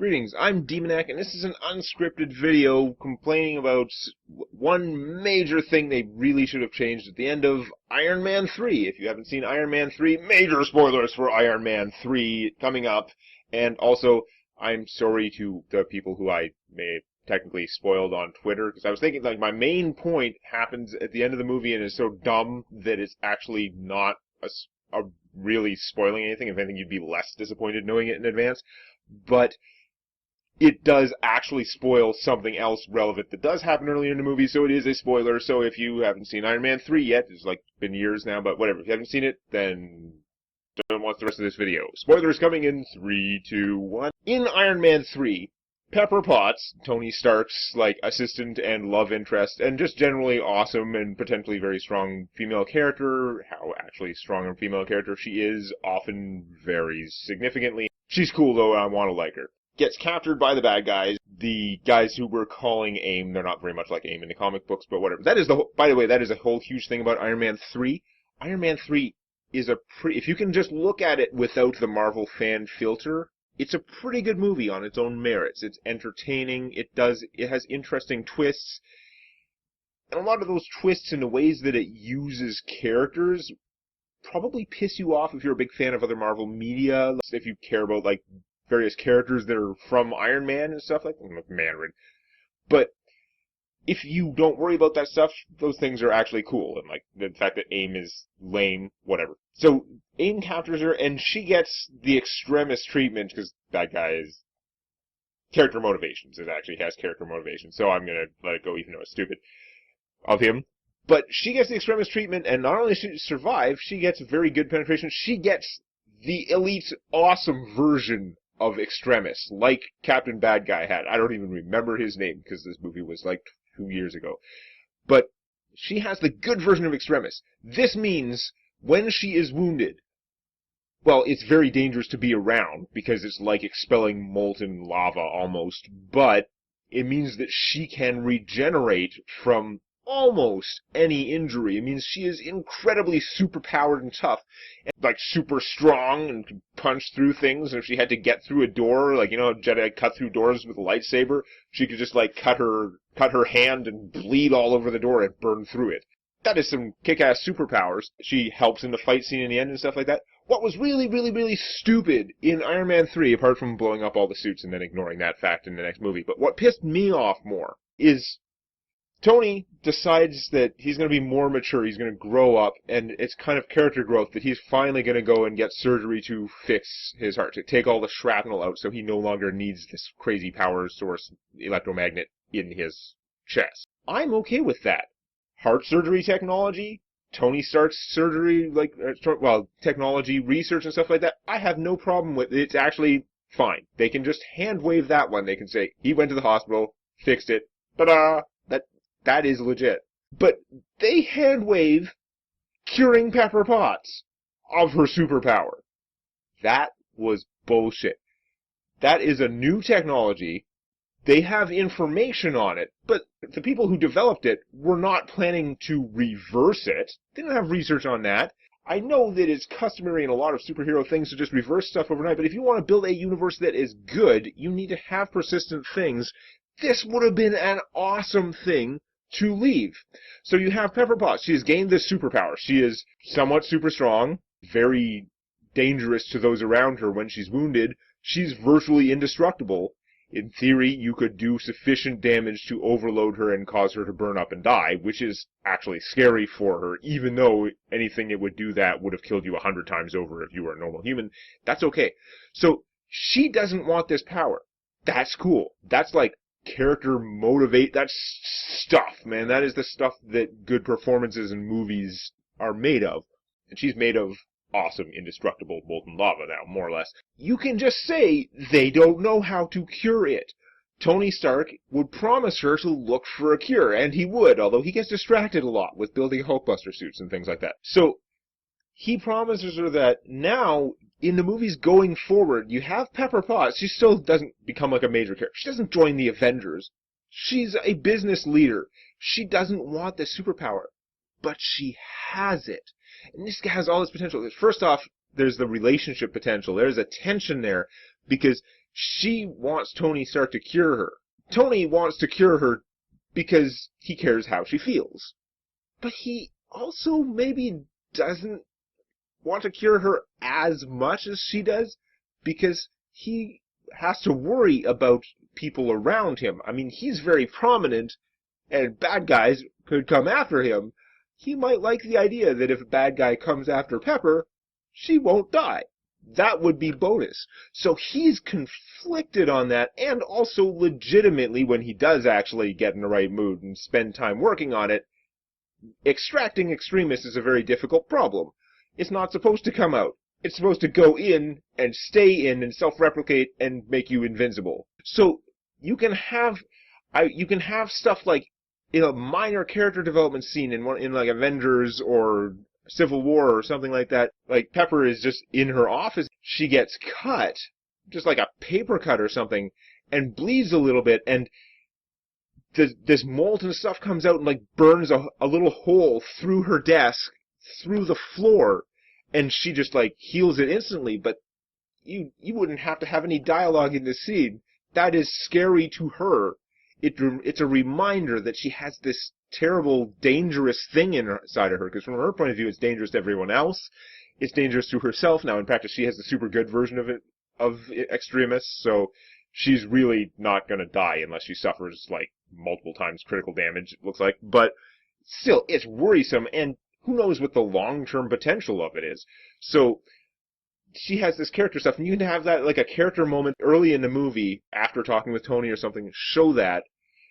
Greetings, I'm Demonac, and this is an unscripted video complaining about one major thing they really should have changed at the end of Ironman 3. If you haven't seen Ironman 3, major spoilers for Ironman 3 coming up. And also, I'm sorry to the people who I may have technically spoiled on Twitter, because I was thinking, like, my main point happens at the end of the movie and is so dumb that it's actually not a really spoiling anything. If anything, you'd be less disappointed knowing it in advance. But it does actually spoil something else relevant that does happen earlier in the movie, so it is a spoiler. So if you haven't seen Iron Man 3 yet, it's like been years now, but whatever. If you haven't seen it, then don't watch the rest of this video. Spoilers coming in 3, 2, 1. In Iron Man 3, Pepper Potts, Tony Stark's like assistant and love interest, and just generally awesome and potentially very strong female character. How actually strong a female character she is often varies significantly. She's cool though, I want to like her. Gets captured by the bad guys, the guys who we're calling AIM. They're not very much like AIM in the comic books, but whatever. That is by the way, that is a whole huge thing about Iron Man 3. Iron Man 3 is if you can just look at it without the Marvel fan filter, it's a pretty good movie on its own merits. It's entertaining, it has interesting twists, and a lot of those twists and the ways that it uses characters probably piss you off if you're a big fan of other Marvel media, if you care about, like, various characters that are from Iron Man and stuff like Mandarin. But if you don't worry about that stuff, those things are actually cool. And like the fact that AIM is lame, whatever. So AIM captures her, and she gets the extremis treatment because that guy is character motivations. It actually has character motivations. So I'm gonna let it go, even though it's stupid of him. But she gets the extremis treatment, and not only does she survive, she gets very good penetration. She gets the elite, awesome version of extremis, like Captain Bad Guy had. I don't even remember his name, because this movie was like 2 years ago. But she has the good version of extremis. This means when she is wounded, well, it's very dangerous to be around, because it's like expelling molten lava almost, but it means that she can regenerate from almost any injury. It means she is incredibly superpowered and tough, and like super strong and can punch through things. And if she had to get through a door, like, you know, Jedi cut through doors with a lightsaber, she could just like cut her hand and bleed all over the door and burn through it. That is some kick-ass superpowers. She helps in the fight scene in the end and stuff like that. What was really, really, really stupid in Iron Man 3, apart from blowing up all the suits and then ignoring that fact in the next movie, but what pissed me off more is Tony decides that he's going to be more mature, he's going to grow up, and it's kind of character growth that he's finally going to go and get surgery to fix his heart, to take all the shrapnel out so he no longer needs this crazy power source electromagnet in his chest. I'm okay with that. Heart surgery technology, Tony Stark's surgery, technology, research and stuff like that, I have no problem with it. It's actually fine. They can just hand wave that one. They can say, he went to the hospital, fixed it, ta-da! That is legit. But they hand wave curing Pepper Potts of her superpower. That was bullshit. That is a new technology. They have information on it, but the people who developed it were not planning to reverse it. They didn't have research on that. I know that it's customary in a lot of superhero things to just reverse stuff overnight, but if you want to build a universe that is good, you need to have persistent things. This would have been an awesome thing to leave. So you have Pepper Potts. She has gained this superpower. She is somewhat super strong, very dangerous to those around her when she's wounded. She's virtually indestructible. In theory, you could do sufficient damage to overload her and cause her to burn up and die, which is actually scary for her, even though anything that would do that would have killed you 100 times over if you were a normal human. That's okay. So she doesn't want this power. That's cool. That's like character motivate, that's stuff, man. That is the stuff that good performances in movies are made of. And she's made of awesome, indestructible molten lava now, more or less. You can just say they don't know how to cure it. Tony Stark would promise her to look for a cure, and he would, although he gets distracted a lot with building Hulkbuster suits and things like that. So he promises her that now, in the movies going forward, you have Pepper Potts. She still doesn't become like a major character. She doesn't join the Avengers. She's a business leader. She doesn't want this superpower. But she has it. And this has all this potential. First off, there's the relationship potential. There's a tension there. Because She wants Tony Stark to cure her. Tony wants to cure her because he cares how she feels. But he also maybe doesn't want to cure her as much as she does because he has to worry about people around him. I mean, he's very prominent, and bad guys could come after him. He might like the idea that if a bad guy comes after Pepper, she won't die. That would be bonus. So he's conflicted on that, and also legitimately, when he does actually get in the right mood and spend time working on it, extracting extremis is a very difficult problem. It's not supposed to come out. It's supposed to go in and stay in and self-replicate and make you invincible. So you can have stuff like in a minor character development scene in like Avengers or Civil War or something like that. Like Pepper is just in her office. She gets cut, just like a paper cut or something, and bleeds a little bit, and this molten stuff comes out and like burns a little hole through her desk, through the floor, and she just like heals it instantly. But you wouldn't have to have any dialogue in this scene. That is scary to her. It's a reminder that she has this terrible, dangerous thing inside of her, because from her point of view, it's dangerous to everyone else. It's dangerous to herself. Now, in practice, she has the super good version of extremis, so she's really not going to die unless she suffers, like, multiple times critical damage, it looks like. But still, it's worrisome, and who knows what the long-term potential of it is. So she has this character stuff, and you can have that, like, a character moment early in the movie, after talking with Tony or something, show that.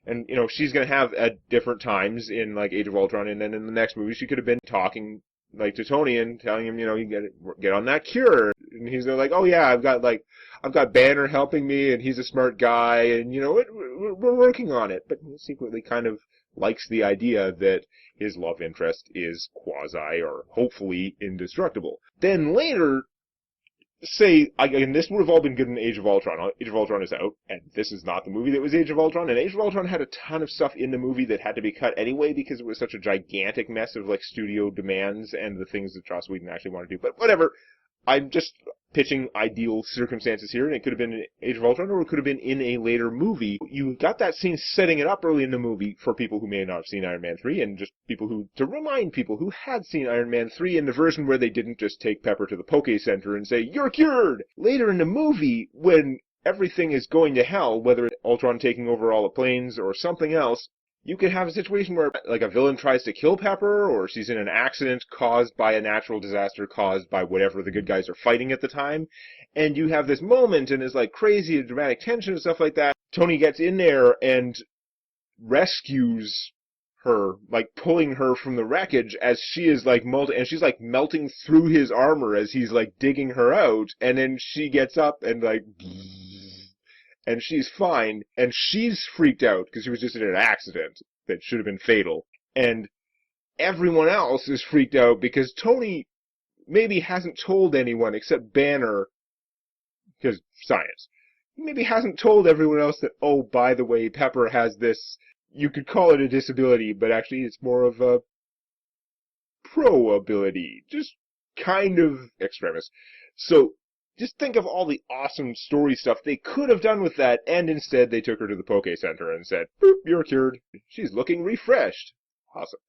And, you know, she's going to have at different times in, like, Age of Ultron, and then in the next movie, she could have been talking, like, to Tony and telling him, you know, you get on that cure. And he's like, oh yeah, I've got Banner helping me, and he's a smart guy, and, you know, we're working on it. But he secretly kind of likes the idea that his love interest is quasi, or hopefully indestructible. Then later, say, again, this would have all been good in Age of Ultron. Age of Ultron is out, and this is not the movie that was Age of Ultron. And Age of Ultron had a ton of stuff in the movie that had to be cut anyway because it was such a gigantic mess of, like, studio demands and the things that Joss Whedon actually wanted to do. But whatever. I'm just pitching ideal circumstances here, and it could have been in Age of Ultron, or it could have been in a later movie. You got that scene setting it up early in the movie for people who may not have seen Iron Man 3, and just to remind people who had seen Iron Man 3 in the version where they didn't just take Pepper to the Poke Center and say, "You're cured!" Later in the movie, when everything is going to hell, whether it's Ultron taking over all the planes or something else, you could have a situation where, like, a villain tries to kill Pepper, or she's in an accident caused by a natural disaster caused by whatever the good guys are fighting at the time, and you have this moment, and there's, like, crazy dramatic tension and stuff like that. Tony gets in there and rescues her, like, pulling her from the wreckage as she is, like, and she's, like, melting through his armor as he's, like, digging her out, and then she gets up and, like, and she's fine, and she's freaked out because she was just in an accident that should have been fatal. And everyone else is freaked out because Tony maybe hasn't told anyone except Banner, because science. He maybe hasn't told everyone else that, oh, by the way, Pepper has this, you could call it a disability, but actually it's more of a pro-ability. Just kind of extremis. So just think of all the awesome story stuff they could have done with that, and instead they took her to the Poke Center and said, boop, you're cured. She's looking refreshed. Awesome.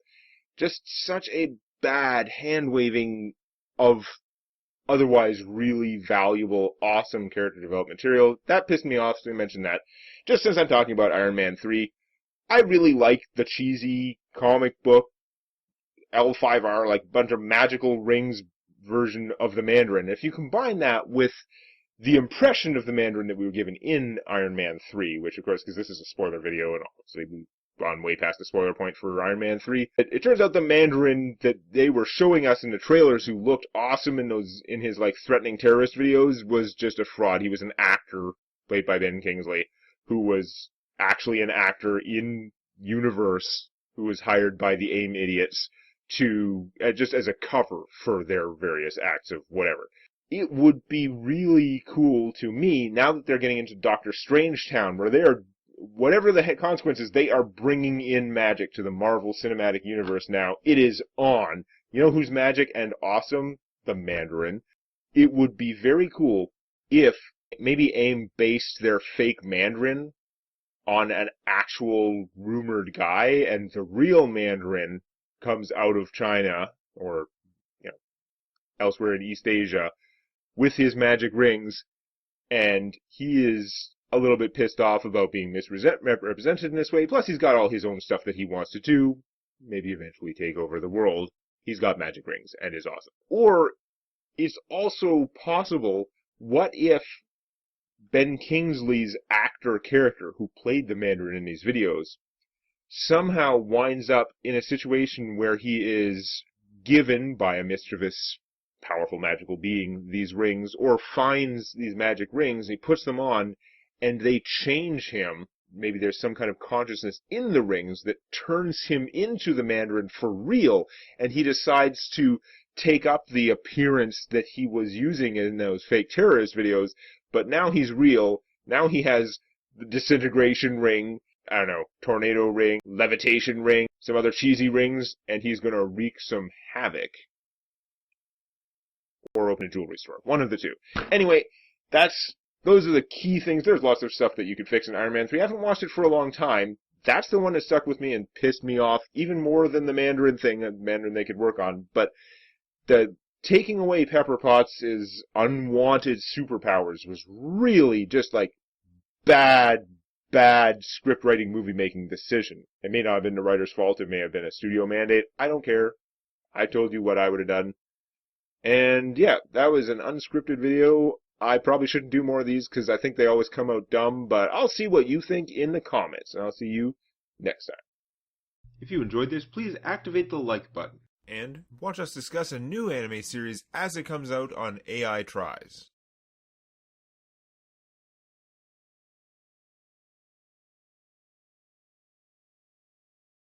Just such a bad hand-waving of otherwise really valuable, awesome character development material. That pissed me off, so I mentioned that. Just since I'm talking about Iron Man 3, I really like the cheesy comic book L5R, like bunch of magical rings version of the Mandarin. If you combine that with the impression of the Mandarin that we were given in Iron Man 3, which of course, because this is a spoiler video, and obviously we've gone way past the spoiler point for Iron Man 3, it turns out the Mandarin that they were showing us in the trailers who looked awesome in his like threatening terrorist videos was just a fraud. He was an actor played by Ben Kingsley who was actually an actor in universe who was hired by the AIM idiots to just as a cover for their various acts of whatever. It would be really cool to me, now that they're getting into Doctor Strange Town, where they are, whatever the consequences, they are bringing in magic to the Marvel Cinematic Universe now. It is on. You know who's magic and awesome? The Mandarin. It would be very cool if maybe AIM based their fake Mandarin on an actual rumored guy, and the real Mandarin comes out of China or elsewhere in East Asia with his magic rings, and he is a little bit pissed off about being misrepresented in this way. Plus, he's got all his own stuff that he wants to do, maybe eventually take over the world. He's got magic rings and is awesome. Or it's also possible, what if Ben Kingsley's actor character, who played the Mandarin in these videos, somehow winds up in a situation where he is given by a mischievous, powerful magical being these rings, or finds these magic rings, he puts them on, and they change him. Maybe there's some kind of consciousness in the rings that turns him into the Mandarin for real, and he decides to take up the appearance that he was using in those fake terrorist videos, but now he's real. Now he has the disintegration ring, I don't know, tornado ring, levitation ring, some other cheesy rings, and he's going to wreak some havoc. Or open a jewelry store. One of the two. Anyway, those are the key things. There's lots of stuff that you could fix in Iron Man 3. I haven't watched it for a long time. That's the one that stuck with me and pissed me off even more than the Mandarin thing, the Mandarin they could work on. But the taking away Pepper Potts' unwanted superpowers was really just like bad script writing, movie making decision. It may not have been the writer's fault. It may have been a studio mandate. I don't care. I told you what I would have done. And yeah, that was an unscripted video. I probably shouldn't do more of these because I think they always come out dumb, but I'll see what you think in the comments, and I'll see you next time. If you enjoyed this, please activate the like button. And watch us discuss a new anime series as it comes out on AI Tries.